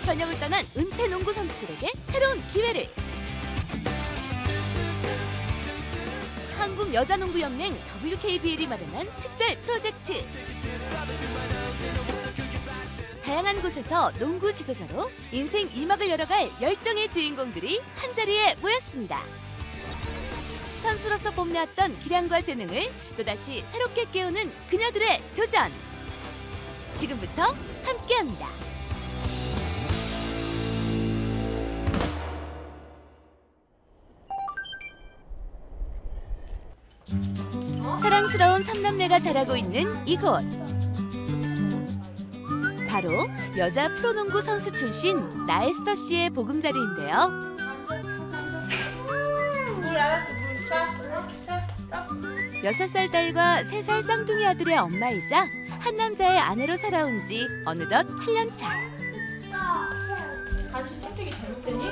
전역을 떠난 은퇴 농구 선수들에게 새로운 기회를. 한국여자농구연맹 WKBL이 마련한 특별 프로젝트. 다양한 곳에서 농구 지도자로 인생 2막을 열어갈 열정의 주인공들이 한자리에 모였습니다. 선수로서 뽐내왔던 기량과 재능을 또다시 새롭게 깨우는 그녀들의 도전. 지금부터 함께합니다. 사랑스러운 삼남매가 자라고 있는 이곳. 바로 여자 프로농구 선수 출신 나에스터 씨의 보금자리인데요. 물 알았어, 물 자. 6살 딸과 3살 쌍둥이 아들의 엄마이자 한 남자의 아내로 살아온 지 어느덧 7년 차. 간식 선택이 잘못되니?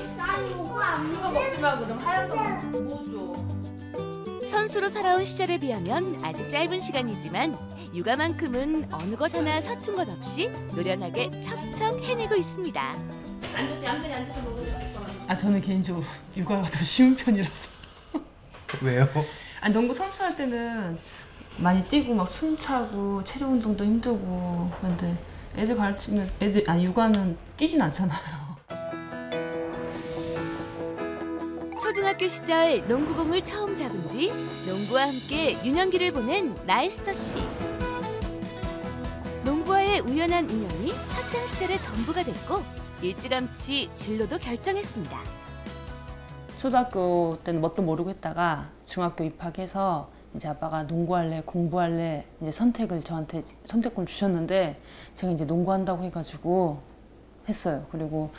이거 먹지 마, 그럼 하얀 거 뭐 줘? 선수로 살아온 시절에 비하면 아직 짧은 시간이지만 육아만큼은 어느 것 하나 서툰 것 없이 노련하게 척척 해내고 있습니다. 앉아서 얌전히 앉아서 먹으면 좋겠어. 저는 개인적으로 육아가 더 쉬운 편이라서. 왜요? 농구 선수할 때는 많이 뛰고 막 숨차고 체력 운동도 힘들고 그런데 애들 가르치면 육아는 뛰진 않잖아요. 초등학교 시절 농구공을 처음 잡은 뒤 농구와 함께 유년기를 보낸 나에스터 씨. 농구와의 우연한 인연이 학창 시절의 전부가 됐고 일찌감치 진로도 결정했습니다. 초등학교 때는 뭣도 모르고 했다가 중학교 입학해서 이제 아빠가 농구할래, 공부할래 이제 저한테 선택권을 주셨는데 제가 이제 농구한다고 해가지고 했어요. 그리고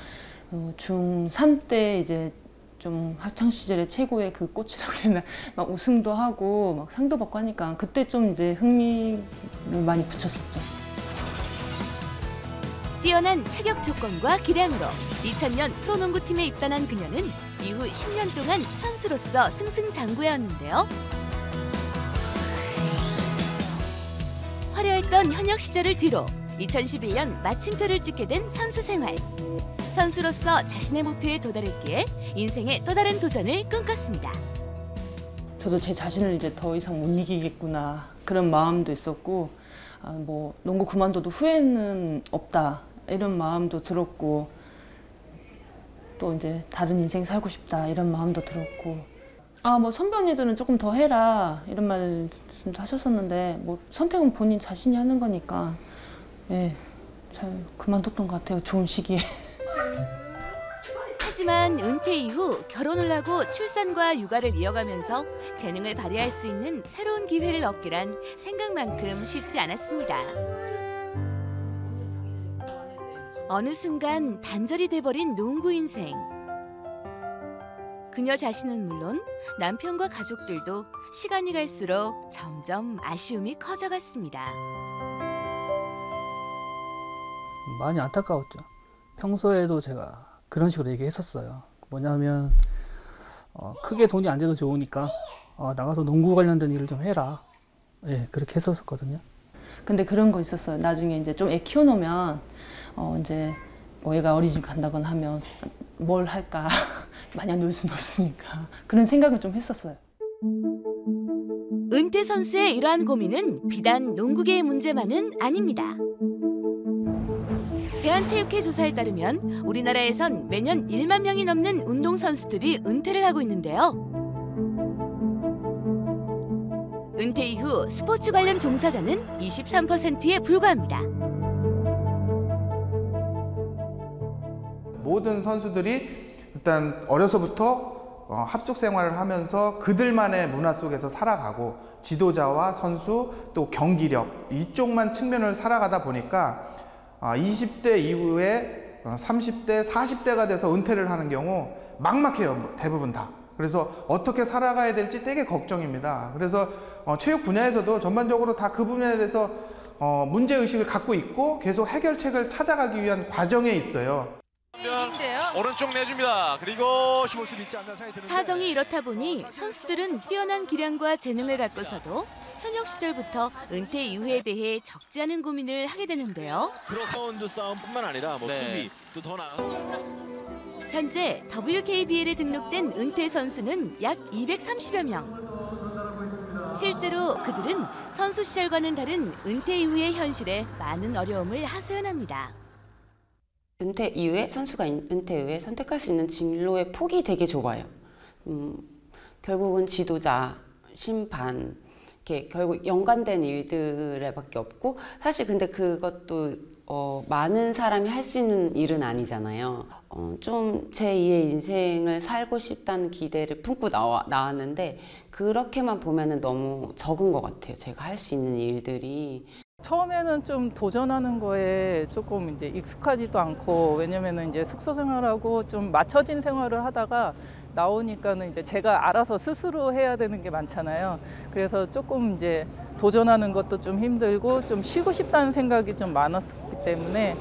중3 때 이제 좀 학창 시절의 최고의 그 꽃이라고 했나 막 우승도 하고 막 상도 받고 하니까 그때 좀 이제 흥미를 많이 붙였었죠. 뛰어난 체격 조건과 기량으로 2000년 프로농구팀에 입단한 그녀는 이후 10년 동안 선수로서 승승장구해왔는데요. 화려했던 현역 시절을 뒤로 2011년 마침표를 찍게 된 선수 생활. 선수로서 자신의 목표에 도달했기에 인생의 또 다른 도전을 꿈꿨습니다. 저도 제 자신을 이제 더 이상 못 이기겠구나 그런 마음도 있었고 뭐 농구 그만둬도 후회는 없다 이런 마음도 들었고 또 이제 다른 인생 살고 싶다 이런 마음도 들었고 뭐 선배 언니들은 조금 더 해라 이런 말씀도 하셨었는데 뭐 선택은 본인 자신이 하는 거니까 잘 그만뒀던 것 같아요. 좋은 시기에. 하지만 은퇴 이후 결혼을 하고 출산과 육아를 이어가면서 재능을 발휘할 수 있는 새로운 기회를 얻기란 생각만큼 쉽지 않았습니다. 어느 순간 단절이 돼버린 농구 인생. 그녀 자신은 물론 남편과 가족들도 시간이 갈수록 점점 아쉬움이 커져갔습니다. 많이 안타까웠죠. 평소에도 제가 그런 식으로 얘기했었어요. 뭐냐면 크게 돈이 안 돼도 좋으니까 나가서 농구 관련된 일을 좀 해라. 그렇게 했었거든요. 근데 그런 거 있었어요. 나중에 이제 좀 애 키워놓으면 이제 뭐 애가 어린이집 간다거나 하면 뭘 할까 마냥 놀 수는 없으니까 그런 생각을 좀 했었어요. 은퇴 선수의 이러한 고민은 비단 농구계의 문제만은 아닙니다. 대한체육회 조사에 따르면 우리나라에선 매년 1만 명이 넘는 운동선수들이 은퇴를 하고 있는데요. 은퇴 이후 스포츠 관련 종사자는 23%에 불과합니다. 모든 선수들이 일단 어려서부터 합숙 생활을 하면서 그들만의 문화 속에서 살아가고 지도자와 선수 또 경기력 이쪽만 측면을 살아가다 보니까 20대 이후에 30대, 40대가 돼서 은퇴를 하는 경우 막막해요. 대부분 다. 그래서 어떻게 살아가야 될지 되게 걱정입니다. 그래서 체육 분야에서도 전반적으로 다 그 부분에 대해서 문제의식을 갖고 있고 계속 해결책을 찾아가기 위한 과정에 있어요. 얘기인데요? 오른쪽 내줍니다. 그리고 모습 있지 않나 생각이 드는데. 사정이 이렇다 보니 선수들은 뛰어난 기량과 재능을 갖고서도 현역 시절부터 은퇴 이후에 대해 적지 않은 고민을 하게 되는데요. 드로파운드 싸움뿐만 아니라 뭐 수비 또 더 나아. 현재 WKBL에 등록된 은퇴 선수는 약 230여 명. 실제로 그들은 선수 시절과는 다른 은퇴 이후의 현실에 많은 어려움을 하소연합니다. 은퇴 이후에 은퇴 이후에 선택할 수 있는 진로의 폭이 되게 좁아요. 결국은 지도자, 심판, 이렇게 결국 연관된 일들에밖에 없고 사실 근데 그것도 많은 사람이 할 수 있는 일은 아니잖아요. 좀 제2의 인생을 살고 싶다는 기대를 품고 나왔는데 그렇게만 보면은 너무 적은 것 같아요. 제가 할 수 있는 일들이. 처음에는 좀 도전하는 거에 조금 이제 익숙하지도 않고 왜냐면은 이제 숙소 생활하고 좀 맞춰진 생활을 하다가 나오니까는 이제 제가 알아서 스스로 해야 되는 게 많잖아요. 그래서 조금 이제 도전하는 것도 좀 힘들고 좀 쉬고 싶다는 생각이 좀 많았기 때문에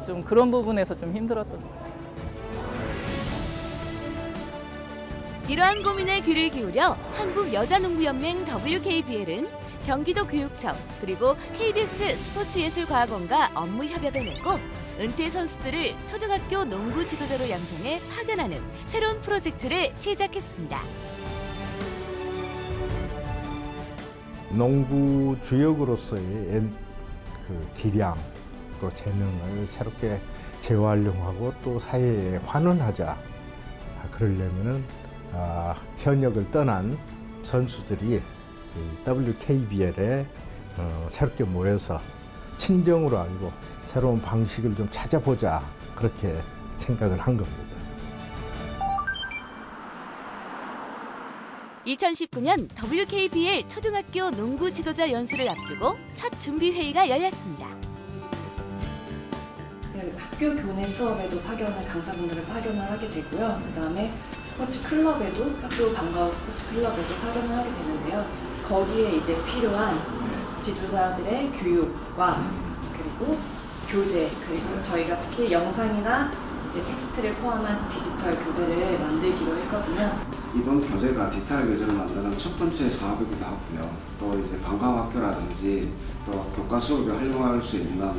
좀 그런 부분에서 좀 힘들었던 것 같아요. 이러한 고민에 귀를 기울여 한국여자농구연맹 WKBL은 경기도 교육청 그리고 KBS 스포츠예술과학원과 업무 협약을 맺고 은퇴 선수들을 초등학교 농구 지도자로 양성해 파견하는 새로운 프로젝트를 시작했습니다. 농구 주역으로서의 그 기량 또 재능을 새롭게 재활용하고 또 사회에 환원하자. 그러려면은 현역을 떠난 선수들이 WKBL에 새롭게 모여서 친정으로 알고 새로운 방식을 좀 찾아보자 그렇게 생각을 한 겁니다. 2019년 WKBL 초등학교 농구 지도자 연수를 앞두고 첫 준비 회의가 열렸습니다. 학교 교내 수업에도 강사분들을 파견을 하게 되고요. 그다음에 스포츠 클럽에도 학교 방과후 스포츠 클럽에도 파견을 하게 되는데요. 거기에 이제 필요한 지도자들의 교육과 그리고 교재 그리고 저희가 특히 영상이나 이제 텍스트를 포함한 디지털 교재를 만들기로 했거든요. 이번 교재가 디지털 교재를 만드는 첫 번째 사업이기도 하고요. 또 이제 방과후 학교라든지 또 교과 수업에 활용할 수 있는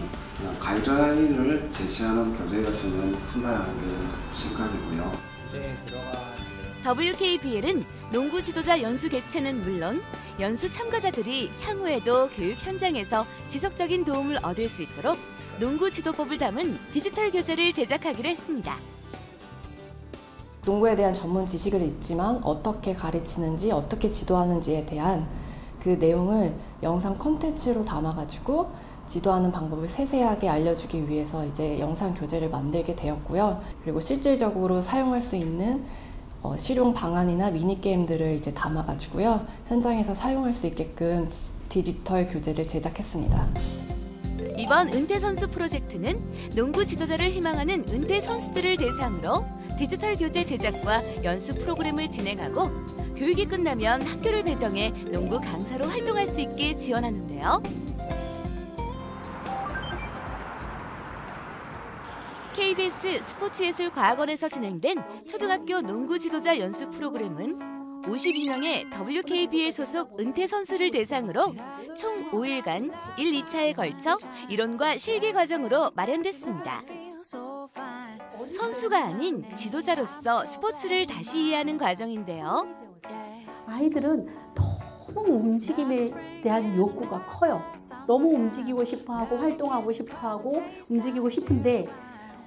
가이드라인을 제시하는 교재였으면 한다는 게 생각이고요. WKBL은 농구 지도자 연수 개최는 물론 연수 참가자들이 향후에도 교육 현장에서 지속적인 도움을 얻을 수 있도록 농구 지도법을 담은 디지털 교재를 제작하기로 했습니다. 농구에 대한 전문 지식을 있지만 어떻게 가르치는지 어떻게 지도하는지에 대한 그 내용을 영상 콘텐츠로 담아가지고 지도하는 방법을 세세하게 알려주기 위해서 이제 영상 교재를 만들게 되었고요. 그리고 실질적으로 사용할 수 있는 실용 방안이나 미니게임들을 이제 담아가지고요. 현장에서 사용할 수 있게끔 디지털 교재를 제작했습니다. 이번 은퇴 선수 프로젝트는 농구 지도자를 희망하는 은퇴 선수들을 대상으로 디지털 교재 제작과 연수 프로그램을 진행하고 교육이 끝나면 학교를 배정해 농구 강사로 활동할 수 있게 지원하는데요. KBS 스포츠예술과학원에서 진행된 초등학교 농구 지도자 연수 프로그램은 52명의 WKBL 소속 은퇴 선수를 대상으로 총 5일간 1, 2차에 걸쳐 이론과 실기 과정으로 마련됐습니다. 선수가 아닌 지도자로서 스포츠를 다시 이해하는 과정인데요. 아이들은 너무 움직임에 대한 욕구가 커요. 너무 움직이고 싶어하고 활동하고 싶어하고 움직이고 싶은데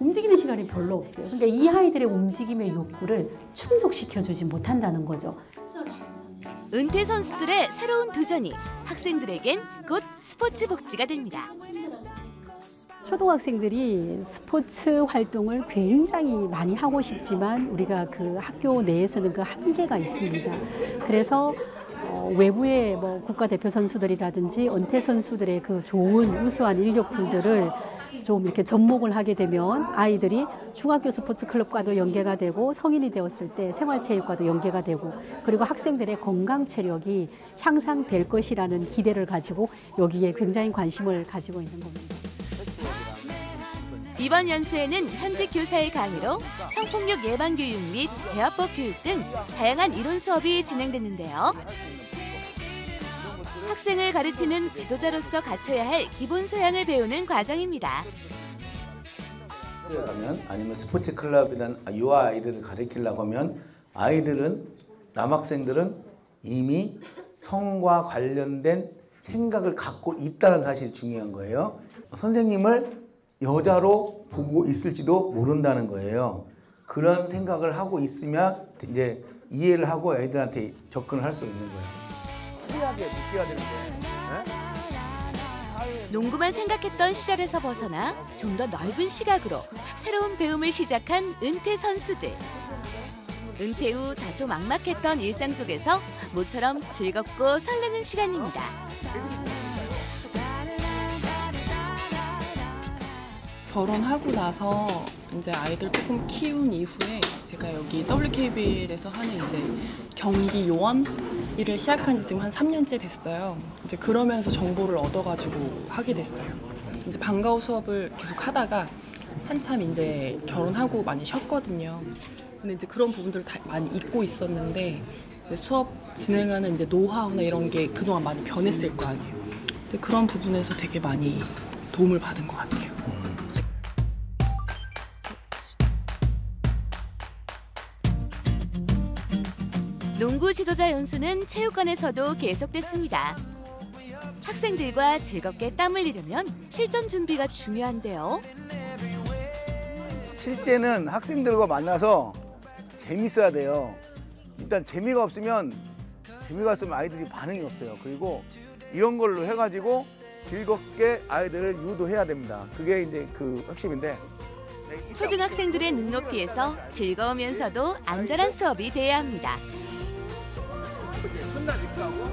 움직이는 시간이 별로 없어요. 그러니까 이 아이들의 움직임의 욕구를 충족시켜주지 못한다는 거죠. 은퇴 선수들의 새로운 도전이 학생들에겐 곧 스포츠 복지가 됩니다. 초등학생들이 스포츠 활동을 굉장히 많이 하고 싶지만 우리가 그 학교 내에서는 그 한계가 있습니다. 그래서 외부의 국가대표 선수들이라든지 은퇴 선수들의 그 좋은 우수한 인력풀들을 좀 이렇게 접목을 하게 되면 아이들이 중학교 스포츠 클럽과도 연계가 되고 성인이 되었을 때 생활체육과도 연계가 되고 그리고 학생들의 건강 체력이 향상될 것이라는 기대를 가지고 여기에 굉장히 관심을 가지고 있는 겁니다. 이번 연수에는 현직 교사의 강의로 성폭력 예방 교육 및 대화법 교육 등 다양한 이론 수업이 진행됐는데요. 학생을 가르치는 지도자로서 갖춰야 할 기본 소양을 배우는 과정입니다. 아니면 스포츠 클럽이나 유아 아이들을 가르치려고 하면 남학생들은 이미 성과 관련된 생각을 갖고 있다는 사실이 중요한 거예요. 선생님을 여자로 보고 있을지도 모른다는 거예요. 그런 생각을 하고 있으면 이제 이해를 하고 애들한테 접근을 할 수 있는 거예요. 프리하게 느껴야 되는데. 농구만 생각했던 시절에서 벗어나 좀 더 넓은 시각으로 새로운 배움을 시작한 은퇴 선수들. 은퇴 후 다소 막막했던 일상 속에서 모처럼 즐겁고 설레는 시간입니다. 결혼하고 나서 이제 아이들 조금 키운 이후에 제가 여기 WKBL에서 하는 이제 경기 요원 일을 시작한 지 지금 한 3년째 됐어요. 이제 그러면서 정보를 얻어가지고 하게 됐어요. 이제 방과후 수업을 계속 하다가 한참 이제 결혼하고 많이 쉬었거든요. 근데 이제 그런 부분들을 다 많이 잊고 있었는데 이제 수업 진행하는 이제 노하우나 이런 게 그동안 많이 변했을 거 아니에요. 근데 그런 부분에서 되게 많이 도움을 받은 것 같아요. 농구 지도자 연수는 체육관에서도 계속됐습니다. 학생들과 즐겁게 땀 흘리려면 실전 준비가 중요한데요. 실제는 학생들과 만나서 재밌어야 돼요. 일단 재미가 없으면 아이들이 반응이 없어요. 그리고 이런 걸로 해가지고 즐겁게 아이들을 유도해야 됩니다. 그게 이제 그 핵심인데. 초등학생들의 눈높이에서 즐거우면서도 안전한 수업이 돼야 합니다. 손날 이렇게 하고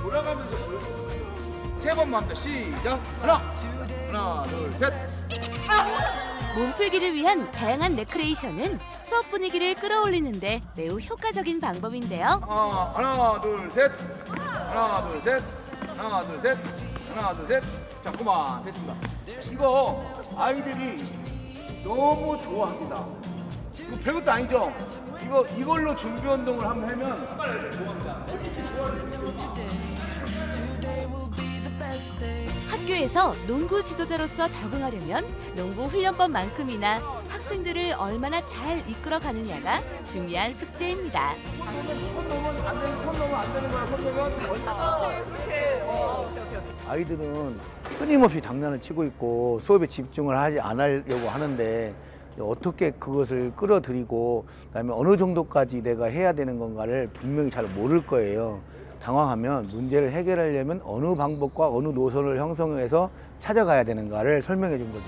돌아가면서 세 번만 더 시작. 하나 둘 셋. 몸풀기를 위한 다양한 레크레이션은 수업 분위기를 끌어올리는데 매우 효과적인 방법인데요. 하나 둘 셋. 하나 둘 셋. 하나 둘 셋. 하나 둘 셋. 자, 그만 됐습니다. 이거 아이들이 너무 좋아합니다. 이거 별것도 아니죠? 이걸로 준비 운동을 한번 하면 좋아합니다. 학교에서 농구 지도자로서 적응하려면 농구 훈련법만큼이나 학생들을 얼마나 잘 이끌어 가느냐가 중요한 숙제입니다. 아이들은 끊임없이 장난을 치고 있고 수업에 집중을 하지 않으려고 하는데 어떻게 그것을 끌어들이고 그다음에 어느 정도까지 내가 해야 되는 건가를 분명히 잘 모를 거예요. 당황하면 문제를 해결하려면 어느 방법과 어느 노선을 형성해서 찾아가야 되는가를 설명해 준 거죠.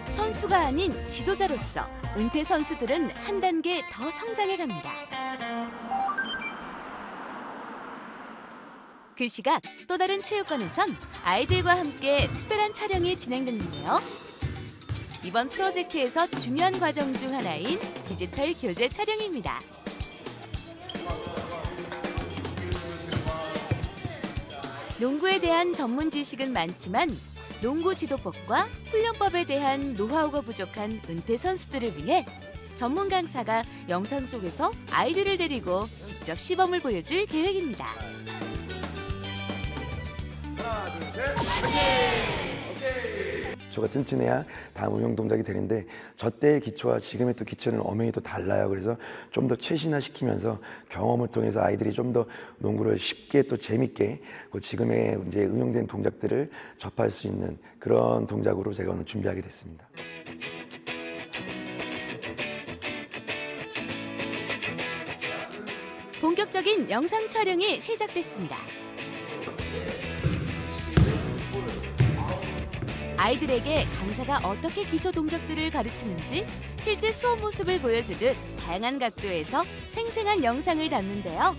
선수가 아닌 지도자로서 은퇴 선수들은 한 단계 더 성장해 갑니다. 그 시각 또 다른 체육관에선 아이들과 함께 특별한 촬영이 진행됐는데요. 이번 프로젝트에서 중요한 과정 중 하나인 디지털 교재 촬영입니다. 농구에 대한 전문 지식은 많지만 농구 지도법과 훈련법에 대한 노하우가 부족한 은퇴 선수들을 위해 전문 강사가 영상 속에서 아이들을 데리고 직접 시범을 보여줄 계획입니다. 하나 둘 셋. 기초가 튼튼해야 다음 응용 동작이 되는데 저 때의 기초와 지금의 또 기초는 엄연히 또 달라요. 그래서 좀 더 최신화시키면서 경험을 통해서 아이들이 좀 더 농구를 쉽게 또 재밌게 지금의 이제 응용된 동작들을 접할 수 있는 그런 동작으로 제가 오늘 준비하게 됐습니다. 본격적인 영상 촬영이 시작됐습니다. 아이들에게 강사가 어떻게 기초 동작들을 가르치는지 실제 수업 모습을 보여주듯 다양한 각도에서 생생한 영상을 담는데요.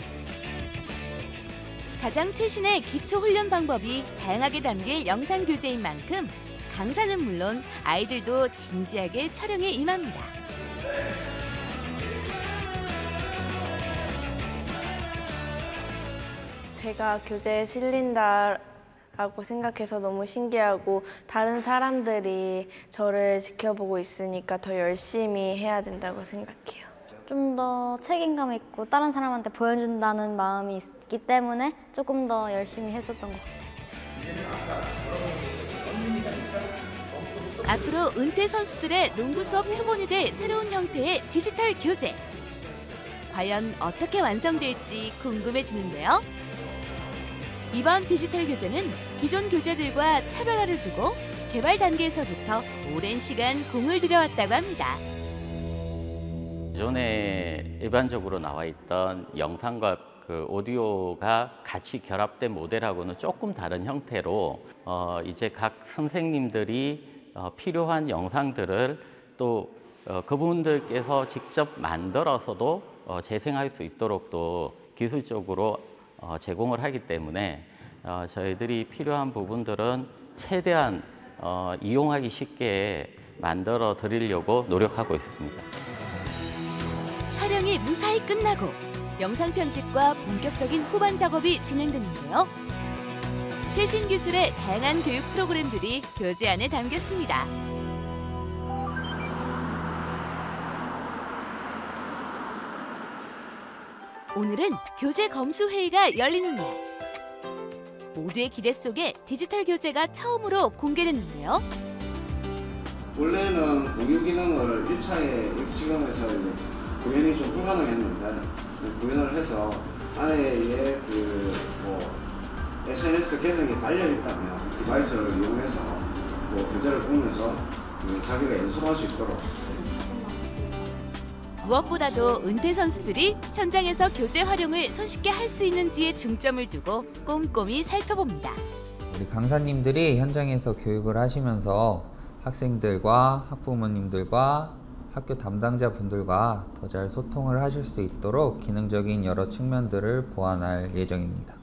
가장 최신의 기초 훈련 방법이 다양하게 담길 영상 교재인 만큼 강사는 물론 아이들도 진지하게 촬영에 임합니다. 제가 교재에 실린다라는 라고 생각해서 너무 신기하고 다른 사람들이 저를 지켜보고 있으니까 더 열심히 해야 된다고 생각해요. 좀 더 책임감 있고 다른 사람한테 보여준다는 마음이 있기 때문에 조금 더 열심히 했었던 것 같아요. 앞으로 은퇴 선수들의 농구 수업 표본이 될 새로운 형태의 디지털 교재. 과연 어떻게 완성될지 궁금해지는데요. 이번 디지털 교재는 기존 교재들과 차별화를 두고 개발 단계에서부터 오랜 시간 공을 들여왔다고 합니다. 기존에 일반적으로 나와 있던 영상과 그 오디오가 같이 결합된 모델하고는 조금 다른 형태로 이제 각 선생님들이 필요한 영상들을 또 그분들께서 직접 만들어서도 재생할 수 있도록 또 기술적으로 제공을 하기 때문에 저희들이 필요한 부분들은 최대한 이용하기 쉽게 만들어 드리려고 노력하고 있습니다. 촬영이 무사히 끝나고 영상 편집과 본격적인 후반 작업이 진행됐는데요. 최신 기술의 다양한 교육 프로그램들이 교재 안에 담겼습니다. 오늘은 교재 검수 회의가 열리는 날. 모두의 기대 속에 디지털 교재가 처음으로 공개됐는데요. 원래는 공유 기능을 1차에 지금에서 구현이 좀 불가능했는데 구현을 해서 안에 SNS 계정이 달려 있다면 디바이스를 이용해서 교재를 보면서 자기가 연습할 수 있도록. 무엇보다도 은퇴 선수들이 현장에서 교재 활용을 손쉽게 할 수 있는지에 중점을 두고 꼼꼼히 살펴봅니다. 우리 강사님들이 현장에서 교육을 하시면서 학생들과 학부모님들과 학교 담당자분들과 더 잘 소통을 하실 수 있도록 기능적인 여러 측면들을 보완할 예정입니다.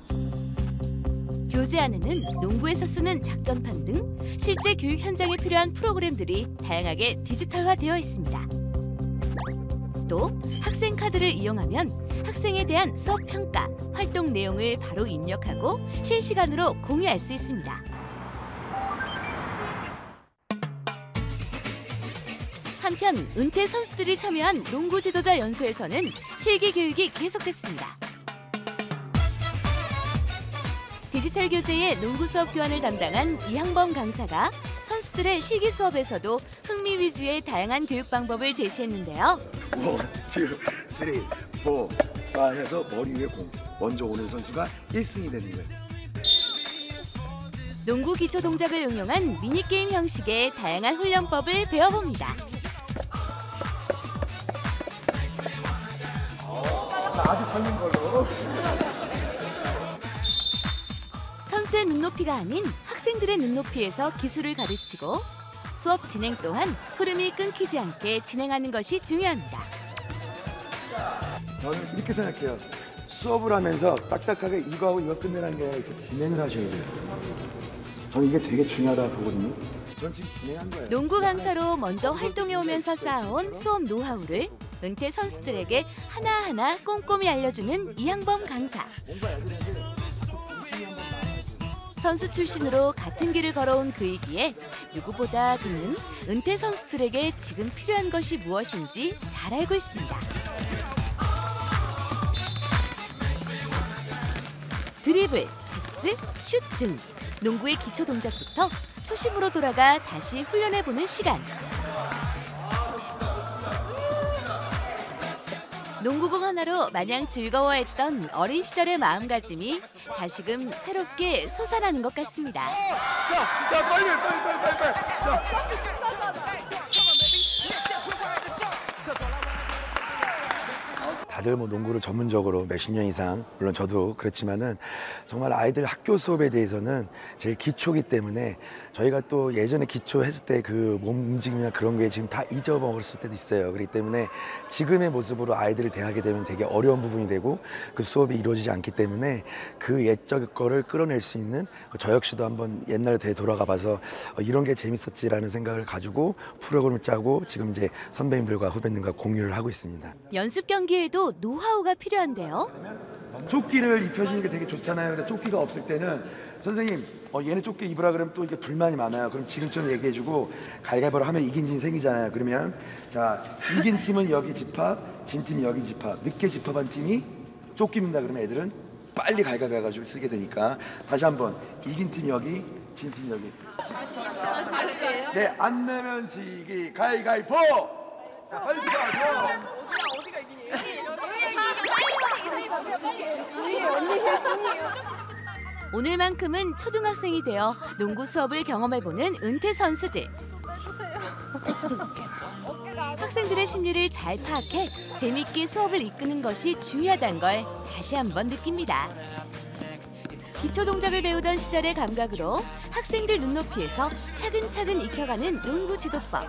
교재 안에는 농구에서 쓰는 작전판 등 실제 교육 현장에 필요한 프로그램들이 다양하게 디지털화되어 있습니다. 또 학생 카드를 이용하면 학생에 대한 수업 평가, 활동 내용을 바로 입력하고 실시간으로 공유할 수 있습니다. 한편 은퇴 선수들이 참여한 농구 지도자 연수에서는 실기 교육이 계속됐습니다. 디지털 교재의 농구 수업 교환을 담당한 이항범 강사가 선수들의 실기 수업에서도 흥미 위주의 다양한 교육 방법을 제시했는데요. 1, 2, 3, 4, 5 해서 머리 위에 공 먼저 오는 선수가 1승이 되는 거예요. 농구 기초 동작을 응용한 미니게임 형식의 다양한 훈련법을 배워봅니다. 아주 걸린 걸로. 선수의 눈높이가 아닌 학생들의 눈높이에서 기술을 가르치고 수업 진행 또한 흐름이 끊기지 않게 진행하는 것이 중요합니다. 저는 이렇게 생각해요. 수업을 하면서 딱딱하게 이거하고 이거 끝내라는 게 이렇게 진행을 하셔야 돼요. 저는 이게 되게 중요하다고 보거든요. 전 지금 진행한 거예요. 농구 강사로 먼저 활동해 오면서 쌓아온 수업 노하우를 은퇴 선수들에게 하나하나 꼼꼼히 알려주는 이항범 강사. 선수 출신으로 같은 길을 걸어온 그이기에 누구보다 그는 은퇴 선수들에게 지금 필요한 것이 무엇인지 잘 알고 있습니다. 드리블, 패스, 슛 등 농구의 기초 동작부터 초심으로 돌아가 다시 훈련해보는 시간. 농구공 하나로 마냥 즐거워했던 어린 시절의 마음가짐이 다시금 새롭게 솟아나는 것 같습니다. 자, 빨리. 다들 뭐 농구를 전문적으로 몇십 년 이상, 물론 저도 그렇지만은 정말 아이들 학교 수업에 대해서는 제일 기초기 때문에 저희가 또 예전에 기초했을 때 그 몸 움직임이나 그런 게 지금 다 잊어먹었을 때도 있어요. 그렇기 때문에 지금의 모습으로 아이들을 대하게 되면 되게 어려운 부분이 되고 그 수업이 이루어지지 않기 때문에 그 옛적 거를 끌어낼 수 있는 저 역시도 한번 옛날에 돌아가 봐서 이런 게 재밌었지라는 생각을 가지고 프로그램을 짜고 지금 이제 선배님들과 후배님과 공유를 하고 있습니다. 연습 경기에도 노하우가 필요한데요. 조끼를 입혀주는 게 되게 좋잖아요. 근데 조끼가 없을 때는 선생님, 얘네 좁게 입으라 그러면 또 이게 불만이 많아요. 그럼 지금처럼 얘기해주고 가위바위보를 하면 이긴 팀이 생기잖아요. 그러면 자, 이긴 팀은 여기 집합, 진 팀이 여기 집합. 늦게 집합한 팀이 쫓깁니다. 그러면 애들은 빨리 가위바위보 해가지고 쓰게 되니까 다시 한번 이긴 팀 여기, 진 팀 여기. 네, 안 내면 지기 가위바위보. 자, 빨리 들어가세요. 어디가 이기니? 오늘만큼은 초등학생이 되어 농구 수업을 경험해보는 은퇴 선수들. 학생들의 심리를 잘 파악해 재밌게 수업을 이끄는 것이 중요하다는 걸 다시 한번 느낍니다. 기초 동작을 배우던 시절의 감각으로 학생들 눈높이에서 차근차근 익혀가는 농구 지도법.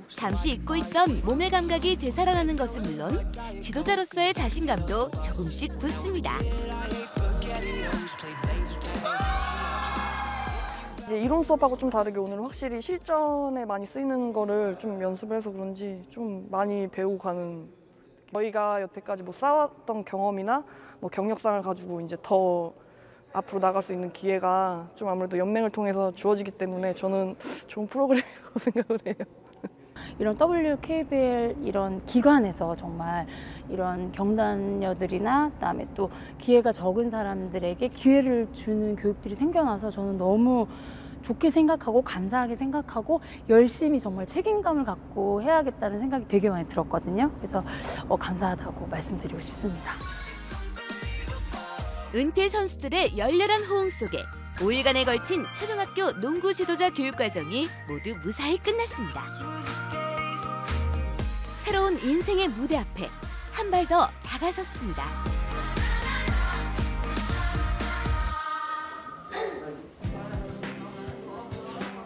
잠시 잊고 있던 몸의 감각이 되살아나는 것은 물론 지도자로서의 자신감도 조금씩 붙습니다. 이론 수업하고 좀 다르게 오늘 확실히 실전에 많이 쓰이는 거를 좀 연습을 해서 그런지 좀 많이 배우고 가는. 저희가 여태까지 뭐 쌓았던 경험이나 뭐 경력상을 가지고 이제 더 앞으로 나갈 수 있는 기회가 좀 아무래도 연맹을 통해서 주어지기 때문에 저는 좋은 프로그램이라고 생각을 해요. 이런 WKBL 이런 기관에서 정말 이런 경단녀들이나 그다음에 또 기회가 적은 사람들에게 기회를 주는 교육들이 생겨나서 저는 너무 좋게 생각하고 감사하게 생각하고 열심히 정말 책임감을 갖고 해야겠다는 생각이 되게 많이 들었거든요. 그래서 감사하다고 말씀드리고 싶습니다. 은퇴 선수들의 열렬한 호응 속에 5일간에 걸친 초등학교 농구 지도자 교육 과정이 모두 무사히 끝났습니다. 새로운 인생의 무대 앞에 한 발 더 다가섰습니다.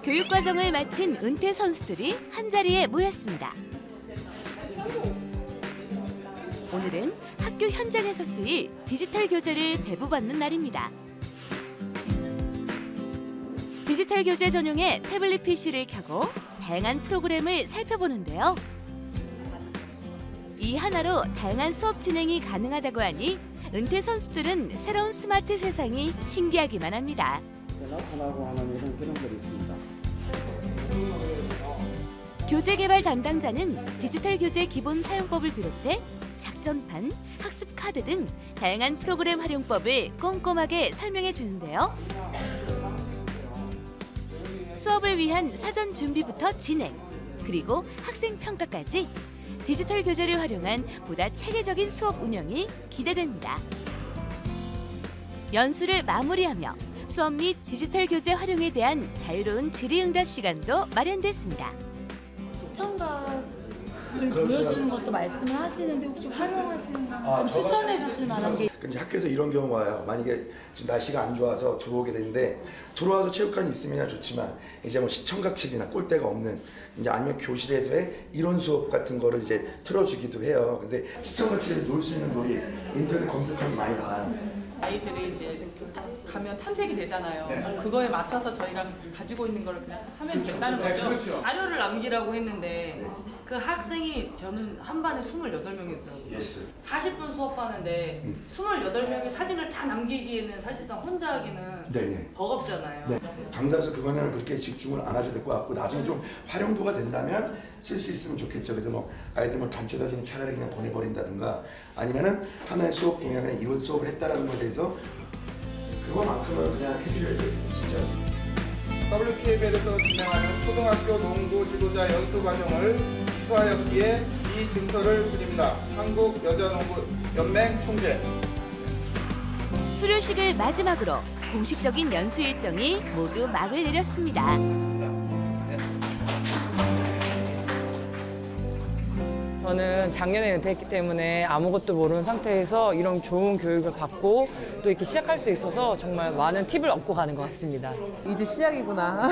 교육 과정을 마친 은퇴 선수들이 한자리에 모였습니다. 오늘은 학교 현장에서 쓰일 디지털 교재를 배부받는 날입니다. 디지털 교재 전용의 태블릿 PC를 켜고 다양한 프로그램을 살펴보는데요. 이 하나로 다양한 수업 진행이 가능하다고 하니 은퇴 선수들은 새로운 스마트 세상이 신기하기만 합니다. 하라고 하는 이런 기능들이 있습니다. 교재 개발 담당자는 디지털 교재 기본 사용법을 비롯해 작전판, 학습 카드 등 다양한 프로그램 활용법을 꼼꼼하게 설명해 주는데요. 수업을 위한 사전 준비부터 진행, 그리고 학생 평가까지 디지털 교재를 활용한 보다 체계적인 수업 운영이 기대됩니다. 연수를 마무리하며 수업 및 디지털 교재 활용에 대한 자유로운 질의응답 시간도 마련됐습니다. 시청각을 보여주는 것도 말씀을 하시는데 혹시 활용하시는 거 좀 추천해 주실 만한 게 이제 학교에서 이런 경우가 와요. 만약에 지금 날씨가 안 좋아서 들어오게 되는데 들어와서 체육관이 있으면 좋지만 이제 뭐 시청각실이나 꼴대가 없는 이제 아니면 교실에서의 이론 수업 같은 거를 이제 틀어주기도 해요. 근데 시청각실에서 놀 수 있는 놀이 인터넷 검색하면 많이 나와요. 아이들이 이제 가면 탐색이 되잖아요. 네. 그거에 맞춰서 저희가 가지고 있는 걸 그냥 하면 된다는 거죠. 그렇죠. 자료를 남기라고 했는데 그 학생이 저는 한 반에 28명이었더라고요. 40분 수업하는데 28명의 사진을 다 남기기에는 사실상 혼자 하기는 버겁잖아요. 네. 강사로서 그거는 그렇게 집중을 안 하셔도 될 것 같고 나중에 좀 활용도가 된다면 쓸 수 있으면 좋겠죠. 그래서 뭐 아이들 뭐 단체 사진 차라리 그냥 보내버린다든가 아니면은 하나의 수업 동영상에 이런 수업을 했다라는 것에 대해서 그거만큼은 그냥 해드려야 돼요. 진짜. WKBL에서 진행하는 초등학교 농구 지도자 연수 과정을 수하였기에 이 증서를 드립니다. 한국여자농구연맹 총재. 수료식을 마지막으로 공식적인 연수 일정이 모두 막을 내렸습니다. 저는 작년에 은퇴했기 때문에 아무것도 모르는 상태에서 이런 좋은 교육을 받고 또 이렇게 시작할 수 있어서 정말 많은 팁을 얻고 가는 것 같습니다. 이제 시작이구나.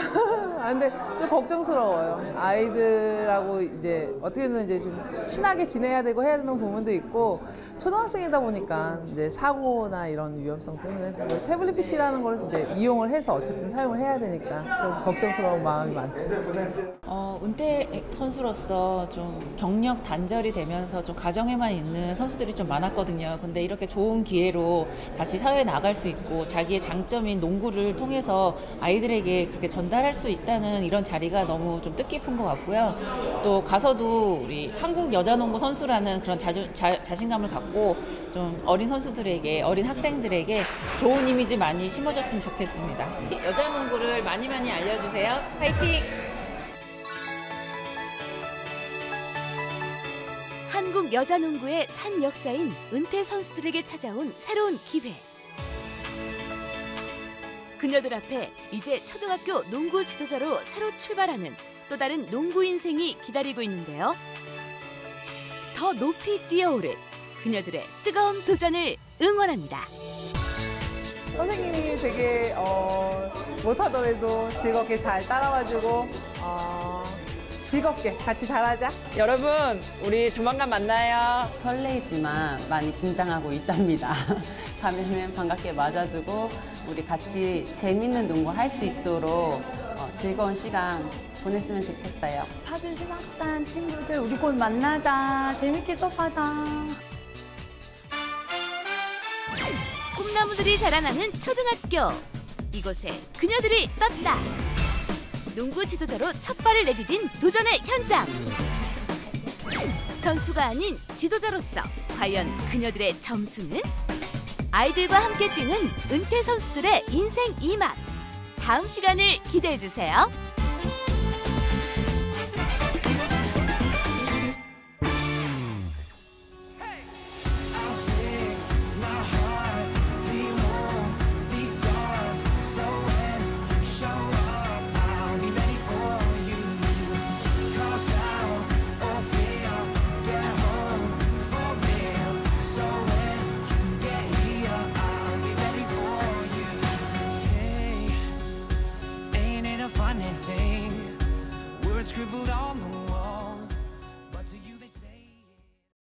근데 좀 걱정스러워요. 아이들하고 이제 어떻게든 이제 좀 친하게 지내야 되고 해야 되는 부분도 있고 초등학생이다 보니까 이제 사고나 이런 위험성 때문에 태블릿 PC라는 걸 이제 이용을 해서 어쨌든 사용을 해야 되니까 좀 걱정스러운 마음이 많죠. 은퇴 선수로서 좀 경력 단절이 되면서 좀 가정에만 있는 선수들이 좀 많았거든요. 근데 이렇게 좋은 기회로 다시 사회에 나갈 수 있고 자기의 장점인 농구를 통해서 아이들에게 그렇게 전달할 수 있다는 이런 자리가 너무 좀 뜻깊은 것 같고요. 또 가서도 우리 한국 여자농구 선수라는 그런 자신감을 갖고 좀 어린 선수들에게, 어린 학생들에게 좋은 이미지 많이 심어줬으면 좋겠습니다. 여자농구를 많이 알려주세요. 화이팅! 한국 여자농구의 산 역사인 은퇴 선수들에게 찾아온 새로운 기회. 그녀들 앞에 이제 초등학교 농구 지도자로 새로 출발하는 또 다른 농구 인생이 기다리고 있는데요. 더 높이 뛰어오를 그녀들의 뜨거운 도전을 응원합니다. 선생님이 되게 못하더라도 즐겁게 잘 따라와주고 즐겁게 같이 잘하자. 여러분, 우리 조만간 만나요. 설레지만 많이 긴장하고 있답니다. 가면은 반갑게 맞아주고 우리 같이 재밌는 농구 할 수 있도록 즐거운 시간 보냈으면 좋겠어요. 파주 신학산 친구들 우리 곧 만나자. 재밌게 수업하자. 꿈나무들이 자라나는 초등학교. 이곳에 그녀들이 떴다. 농구 지도자로 첫 발을 내디딘 도전의 현장. 선수가 아닌 지도자로서 과연 그녀들의 점수는? 아이들과 함께 뛰는 은퇴 선수들의 인생 2맛. 다음 시간을 기대해 주세요.